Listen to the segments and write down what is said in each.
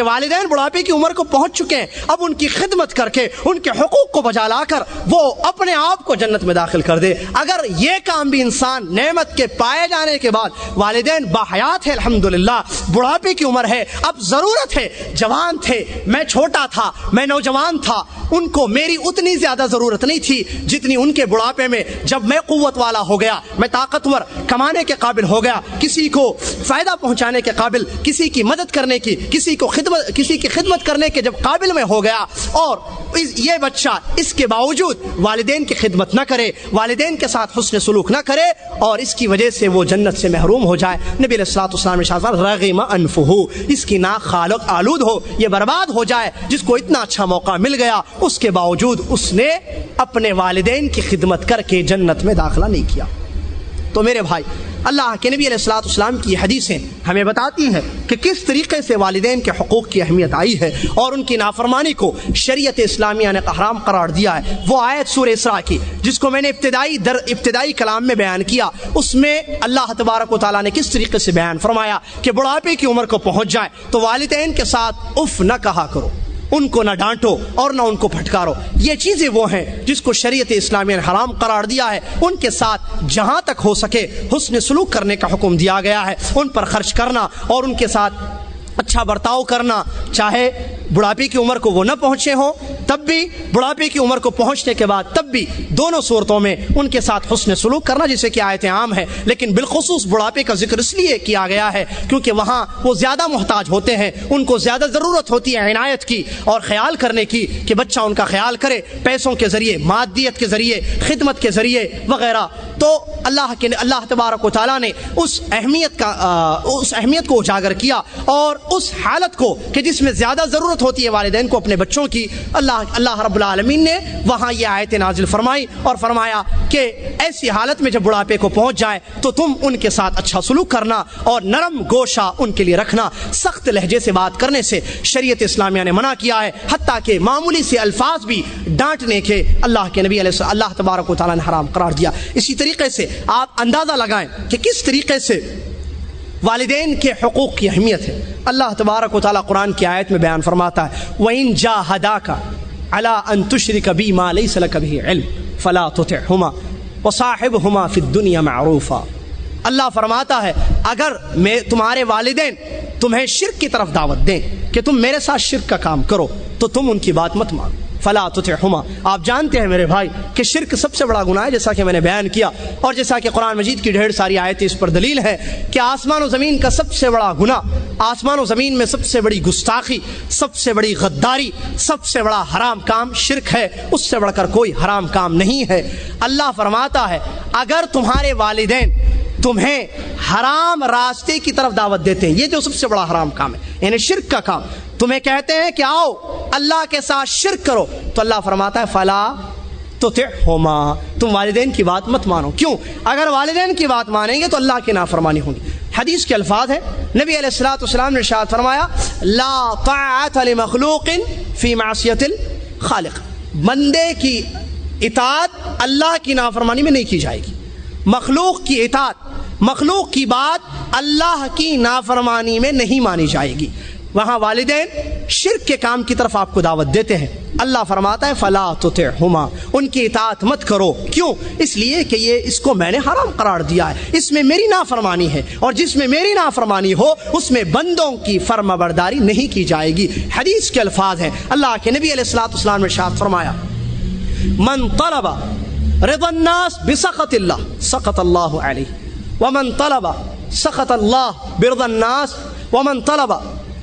کہ والدین بڑھاپے کی عمر کو پہنچ چکے ہیں، اب ان کی خدمت کر کے ان کے حقوق کو بجا لا کر وہ اپنے آپ کو جنت میں داخل کر دے۔ اگر یہ کام بھی انسان نعمت کے پائے جانے کے بعد، والدین باحیات ہے الحمدللہ، بڑھاپے کی عمر ہے، اب ضرورت ہے، جوان تھے، میں چھوٹا تھا، میں نوجوان تھا، ان کو میری اتنی زیادہ ضرورت نہیں تھی جتنی ان کے بڑھاپے میں، جب میں قوت والا ہو گیا، میں طاقتور، کمانے کے قابل ہو گیا، کسی کو فائدہ پہنچانے کے قابل، کسی کی مدد کرنے کی، کسی کی خدمت کرنے کے جب قابل میں ہو گیا، اور یہ بچہ اس کے باوجود والدین کی خدمت نہ کرے، والدین کے ساتھ حسن سلوک نہ کرے، اور اس کی وجہ سے وہ جنت سے محروم ہو جائے، نبی علیہ الصلوۃ والسلام نے ارشاد فرمایا رغم انفہ، اس کی ناک خالق آلود ہو، یہ برباد ہو جائے، جس کو اتنا اچھا موقع مل گیا، اس کے باوجود اس نے اپنے والدین کی خدمت کر کے جنت میں داخلہ نہیں کیا۔ تو میرے بھائی، اللہ کے نبی علیہ الصلوۃ والسلام کی حدیثیں ہمیں بتاتی ہیں کہ کس طریقے سے والدین کے حقوق کی اہمیت آئی ہے، اور ان کی نافرمانی کو شریعت اسلامیہ نے حرام قرار دیا ہے۔ وہ آیت سورہ اسراء کی جس کو میں نے ابتدائی کلام میں بیان کیا، اس میں اللہ تبارک و تعالیٰ نے کس طریقے سے بیان فرمایا کہ بڑھاپے کی عمر کو پہنچ جائے تو والدین کے ساتھ اف نہ کہا کرو، ان کو نہ ڈانٹو اور نہ ان کو پھٹکارو۔ یہ چیزیں وہ ہیں جس کو شریعت اسلامیہ نے حرام قرار دیا ہے۔ ان کے ساتھ جہاں تک ہو سکے حسن سلوک کرنے کا حکم دیا گیا ہے، ان پر خرچ کرنا اور ان کے ساتھ اچھا برتاؤ کرنا، چاہے بڑھاپے کی عمر کو وہ نہ پہنچے ہوں تب بھی، بڑھاپے کی عمر کو پہنچنے کے بعد تب بھی، دونوں صورتوں میں ان کے ساتھ حسن سلوک کرنا، جسے کہ آیت عام ہے، لیکن بالخصوص بڑھاپے کا ذکر اس لیے کیا گیا ہے کیونکہ وہاں وہ زیادہ محتاج ہوتے ہیں، ان کو زیادہ ضرورت ہوتی ہے عنایت کی اور خیال کرنے کی، کہ بچہ ان کا خیال کرے پیسوں کے ذریعے، مادیت کے ذریعے، خدمت کے ذریعے وغیرہ۔ تو اللہ تبارک و تعالیٰ نے اس اہمیت کو اجاگر کیا، اور اس حالت کو کہ جس میں زیادہ ضرورت ہوتی ہے والدین کو اپنے بچوں کی، اللہ رب العالمین نے وہاں یہ آیت نازل فرمائی اور فرمایا کہ ایسی حالت میں جب بڑھاپے کو پہنچ جائے تو تم ان کے ساتھ اچھا سلوک کرنا اور نرم گوشہ ان کے لیے رکھنا، سخت لہجے سے بات کرنے سے شریعت اسلامیہ نے منع کیا ہے، حتیٰ کہ معمولی سے الفاظ بھی ڈانٹنے کے اللہ کے نبی علیہ اللہ تبارک و تعالیٰ نے حرام قرار دیا۔ اسی طریقے سے آپ اندازہ لگائیں کہ کس طریقے سے والدین کے حقوق کی اہمیت ہے۔ اللہ تبارک و تعالیٰ قرآن کی آیت میں بیان فرماتا ہے وَإِن جَاهَدَاكَ عَلَىٰ أَن تُشْرِكَ بِي مَا لَيْسَ لَكَ بِهِ عِلْمٌ فَلَا تُطِعْهُمَا وَصَاحِبْهُمَا فِي الدُّنْيَا مَعْرُوفًا۔ اللہ فرماتا ہے اگر تمہارے والدین تمہیں شرک کی طرف دعوت دیں کہ تم میرے ساتھ شرک کا کام کرو تو تم ان کی بات مت مانو، فلا تطعهما۔ آپ جانتے ہیں میرے بھائی کہ شرک سب سے بڑا گناہ ہے، جیسا کہ میں نے بیان کیا، اور جیسا کہ قرآن مجید کی ڈھیر ساری آیتیں اس پر دلیل ہے کہ آسمان و زمین کا سب سے بڑا گناہ، آسمان و زمین میں سب سے بڑی گستاخی، سب سے بڑی غداری، سب سے بڑا حرام کام شرک ہے، اس سے بڑھ کر کوئی حرام کام نہیں ہے۔ اللہ فرماتا ہے اگر تمہارے والدین تمہیں حرام راستے کی طرف دعوت دیتے ہیں، یہ جو سب سے بڑا حرام کام ہے یعنی شرک کا کام، تمہیں کہتے ہیں کہ آؤ اللہ کے ساتھ شرک کرو، تو اللہ فرماتا ہے فلا تطعهما، تم والدین کی بات مت مانو۔ کیوں؟ اگر والدین کی بات مانیں گے تو اللہ کی نافرمانی ہوگی۔ حدیث کے الفاظ ہیں، نبی علیہ الصلوۃ والسلام نے ارشاد فرمایا لا طاعۃ لمخلوق فی معصیۃ الخالق، بندے کی اطاعت اللہ کی نافرمانی میں نہیں کی جائے گی، مخلوق کی اطاعت، مخلوق کی بات اللہ کی نافرمانی میں نہیں مانی جائے گی۔ وہاں والدین شرک کے کام کی طرف آپ کو دعوت دیتے ہیں، اللہ فرماتا ہے فلا تطعهما، ان کی اطاعت مت کرو۔ کیوں؟ اس لیے کہ اس کو میں نے حرام قرار دیا ہے، اس میں میری نافرمانی ہے، اور جس میں میری نافرمانی ہو اس میں بندوں کی فرما برداری نہیں کی جائے گی۔ حدیث کے الفاظ ہیں، اللہ کے نبی علیہ الصلوۃ والسلام نے ارشاد فرمایا من طلب رضا الناس بسخط اللہ سخط اللہ علیہ، ومن طلب سخط اللہ برضا الناس، ومن طلب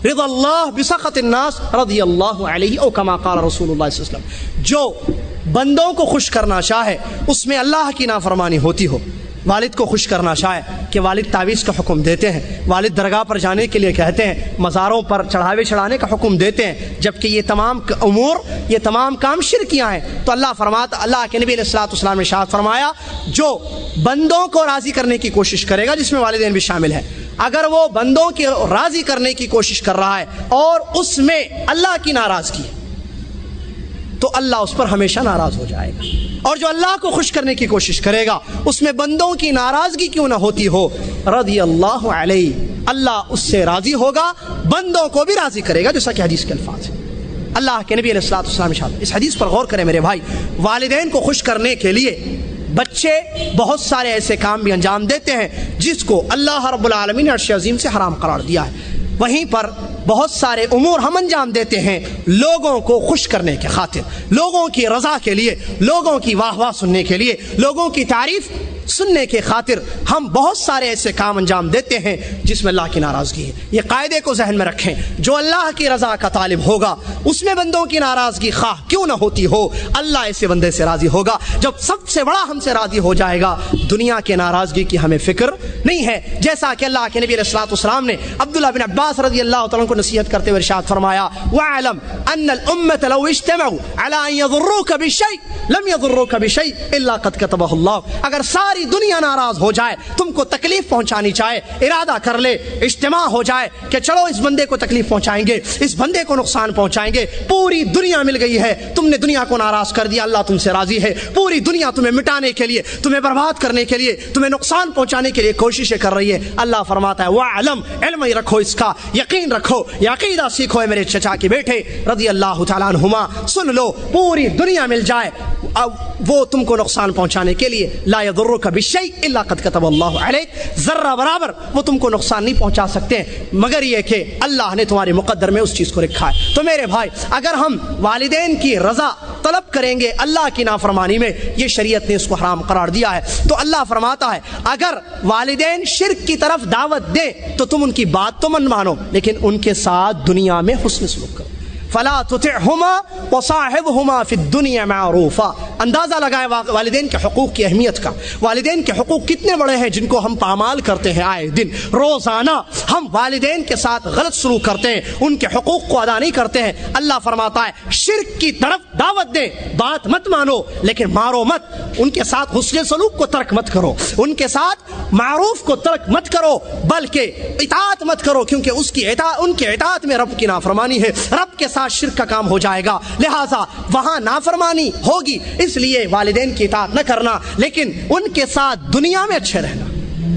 رضا اللہ بسخط الناس رضی اللہ علیہ، او کما قال رسول اللہ صلی اللہ علیہ وسلم۔ جو بندوں کو خوش کرنا چاہے اس میں اللہ کی نافرمانی ہوتی ہو، والد کو خوش کرنا چاہے کہ والد تعویذ کا حکم دیتے ہیں، والد درگاہ پر جانے کے لیے کہتے ہیں، مزاروں پر چڑھاوے چڑھانے کا حکم دیتے ہیں، جبکہ یہ تمام امور، یہ تمام کام شرکیاں ہیں، تو اللہ فرماتا، اللہ کے نبی علیہ الصلوۃ والسلام نے ارشاد فرمایا جو بندوں کو راضی کرنے کی کوشش کرے گا، جس میں والدین بھی شامل ہیں، اگر وہ بندوں کی راضی کرنے کی کوشش کر رہا ہے اور اس میں اللہ کی ناراضگی ہے تو اللہ اس پر ہمیشہ ناراض ہو جائے گا، اور جو اللہ کو خوش کرنے کی کوشش کرے گا اس میں بندوں کی ناراضگی کیوں نہ ہوتی ہو، رضی اللہ علیہ، اللہ اس سے راضی ہوگا، بندوں کو بھی راضی کرے گا، جیسا کہ حدیث کے الفاظ ہیں۔ اللہ کے نبی علیہ الصلوۃ والسلام ارشاد، اس حدیث پر غور کریں میرے بھائی، والدین کو خوش کرنے کے لیے بچے بہت سارے ایسے کام بھی انجام دیتے ہیں جس کو اللہ رب العالمین نے عرش عظیم سے حرام قرار دیا ہے۔ وہیں پر بہت سارے امور ہم انجام دیتے ہیں لوگوں کو خوش کرنے کے خاطر، لوگوں کی رضا کے لیے، لوگوں کی واہ واہ سننے کے لیے، لوگوں کی تعریف سننے کے خاطر ہم بہت سارے ایسے کام انجام دیتے ہیں جس میں اللہ کی ناراضگی ہے۔ یہ قاعدے کو ذہن میں رکھیں، جو اللہ کی رضا کا طالب ہوگا اس میں بندوں کی ناراضگی خواہ کیوں نہ ہوتی ہو، اللہ ایسے بندے سے راضی ہوگا۔ جب سب سے بڑا ہم سے راضی ہو جائے گا، دنیا کے ناراضگی کی ہمیں فکر نہیں ہے، جیسا کہ اللہ کے نبی علیہ الصلوۃ والسلام نے عبداللہ بن عباس رضی اللہ تعالیٰ کو نصیحت کرتے ہوئے ارشاد فرمایا، وَاعْلَمْ أَنَّ الْأُمَّةَ لَوْ اجْتَمَعُوا عَلَىٰ أَن يَضُرُّوكَ بِشَيْءٍ لَمْ يَضُرُّوكَ بِشَيْءٍ إِلَّا قَدْ كَتَبَهُ اللَّهُ۔ اگر ساری دنیا ناراض ہو جائے، تم کو تکلیف پہنچانی چاہے، ارادہ کر لے، اجتماع ہو جائے کہ چلو اس بندے کو تکلیف پہنچائیں گے، اس بندے کو نقصان پہنچائیں گے، پوری دنیا مل گئی ہے، تم نے دنیا کو ناراض کر دیا، اللہ تم سے راضی ہے، پوری دنیا تمہیں مٹانے کے لیے، تمہیں برباد کرنے کے لیے، تمہیں نقصان پہنچانے کے لیے کوششیں کر رہی ہے۔ اللہ فرماتا ہے وَعْلَمْ، علم ہی رکھو، اس کا یقین رکھو، یہ عقیدہ سیکھو۔ میرے چچا کے بیٹے رضی اللہ تعالیٰ عنہما، سن لو، پوری دنیا مل جائے، وہ تم کو نقصان پہنچانے کے لیے، لا يضرك بشيء الا قد كتب الله عليك، ذرہ برابر وہ تم کو نقصان نہیں پہنچا سکتے مگر یہ کہ اللہ نے تمہارے مقدر میں اس چیز کو رکھا ہے۔ تو میرے بھائی، اگر ہم والدین کی رضا طلب کریں گے اللہ کی نافرمانی میں، یہ شریعت نے اس کو حرام قرار دیا ہے، تو اللہ فرماتا ہے اگر والدین شرک کی طرف دعوت دیں تو تم ان کی بات تو من مانو، لیکن ان کے ساتھ دنیا میں حسن سلوک کرو۔ فلا تطعهما وصاحبهما في الدنيا معروفا۔ اندازہ لگائے والدین کے حقوق کی اہمیت کا، والدین کے حقوق کتنے بڑے ہیں جن کو ہم پامال کرتے ہیں، آئے دن روزانہ ہم والدین کے ساتھ غلط سلوک کرتے ہیں، ان کے حقوق کو ادا نہیں کرتے ہیں۔ اللہ فرماتا ہے شرک کی طرف دعوت دیں، بات مت مانو لیکن مارو مت، ان کے ساتھ حسن سلوک کو ترک مت کرو، ان کے ساتھ معروف کو ترک مت کرو، بلکہ اطاعت مت کرو، کیونکہ ان کی اطاعت میں رب کی نافرمانی ہے، رب کے ساتھ شرک کا کام ہو جائے گا، لہٰذا وہاں نافرمانی ہوگی، اس لیے والدین کی اطاعت نہ کرنا، لیکن ان کے ساتھ دنیا میں اچھے رہنا۔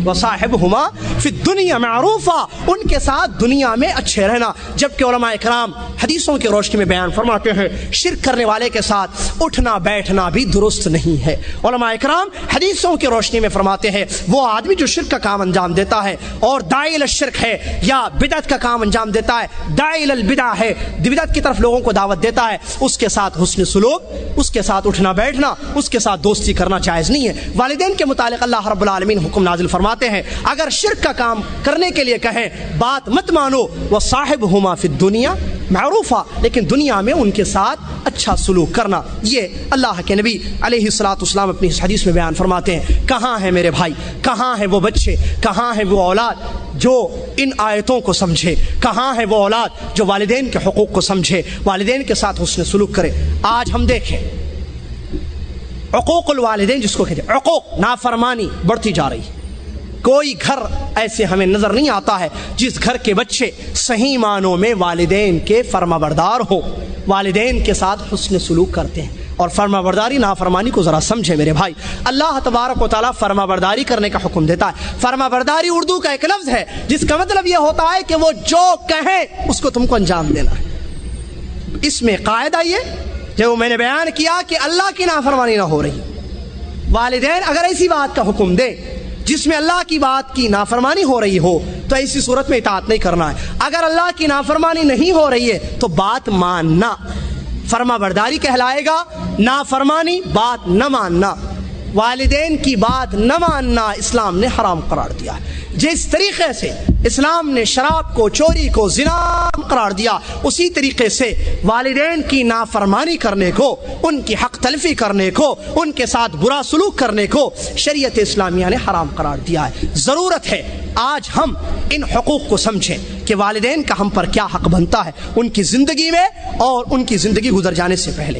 وصاحبهما فی الدنیا معروفا، ان کے ساتھ دنیا میں اچھے رہنا۔ جبکہ علماء اکرام حدیثوں کی روشنی میں بیان فرماتے ہیں شرک کرنے والے کے ساتھ اٹھنا بیٹھنا بھی درست نہیں ہے۔ علماء اکرام حدیثوں کی روشنی میں فرماتے ہیں وہ آدمی جو شرک کا کام انجام دیتا ہے اور داعی الشرک ہے یا بدعت کا کام انجام دیتا ہے، داعی البدع ہے، بدعت کی طرف لوگوں کو دعوت دیتا ہے، اس کے ساتھ حسن سلوک، اس کے ساتھ اٹھنا بیٹھنا، اس کے ساتھ دوستی کرنا جائز نہیں ہے۔ والدین کے متعلق اللہ رب العالمین حکم نازل فرماتے ہیں اگر شرک کا کام کرنے کے لیے کہیں بات مت مانو، وصاحبهما فی الدنیا معروفا، لیکن دنیا میں ان کے ساتھ اچھا سلوک کرنا۔ یہ اللہ کے نبی علیہ الصلوۃ والسلام اپنی اس حدیث میں بیان فرماتے ہیں۔ کہاں ہیں میرے بھائی، کہاں ہیں وہ بچے، کہاں ہیں وہ اولاد جو ان آیتوں کو سمجھے، کہاں ہے وہ اولاد جو والدین کے حقوق کو سمجھے، والدین کے ساتھ حسن سلوک کرے۔ آج ہم دیکھیں عقوق الوالدین جس کو کہتے ہیں، عقوق نافرمانی بڑھتی جا رہی ہے۔ کوئی گھر ایسے ہمیں نظر نہیں آتا ہے جس گھر کے بچے صحیح معنوں میں والدین کے فرما بردار ہو، والدین کے ساتھ حسن سلوک کرتے ہیں۔ اور فرما برداری نافرمانی کو ذرا سمجھے میرے بھائی، اللہ تبارک و تعالیٰ فرما برداری کرنے کا حکم دیتا ہے۔ فرما برداری اردو کا ایک لفظ ہے جس کا مطلب یہ ہوتا ہے کہ وہ جو کہیں اس کو تم کو انجام دینا ہے۔ اس میں قاعدہ یہ جو میں نے بیان کیا کہ اللہ کی نافرمانی نہ ہو رہی، والدین اگر ایسی بات کا حکم دے جس میں اللہ کی بات کی نافرمانی ہو رہی ہو تو ایسی صورت میں اطاعت نہیں کرنا ہے۔ اگر اللہ کی نافرمانی نہیں ہو رہی ہے تو بات ماننا فرما برداری کہلائے گا، نافرمانی بات نہ ماننا، والدین کی بات نہ ماننا اسلام نے حرام قرار دیا ہے۔ جس طریقے سے اسلام نے شراب کو، چوری کو زنا قرار دیا، اسی طریقے سے والدین کی نافرمانی کرنے کو، ان کی حق تلفی کرنے کو، ان کے ساتھ برا سلوک کرنے کو شریعت اسلامیہ نے حرام قرار دیا ہے۔ ضرورت ہے آج ہم ان حقوق کو سمجھیں کہ والدین کا ہم پر کیا حق بنتا ہے ان کی زندگی میں اور ان کی زندگی گزر جانے سے پہلے۔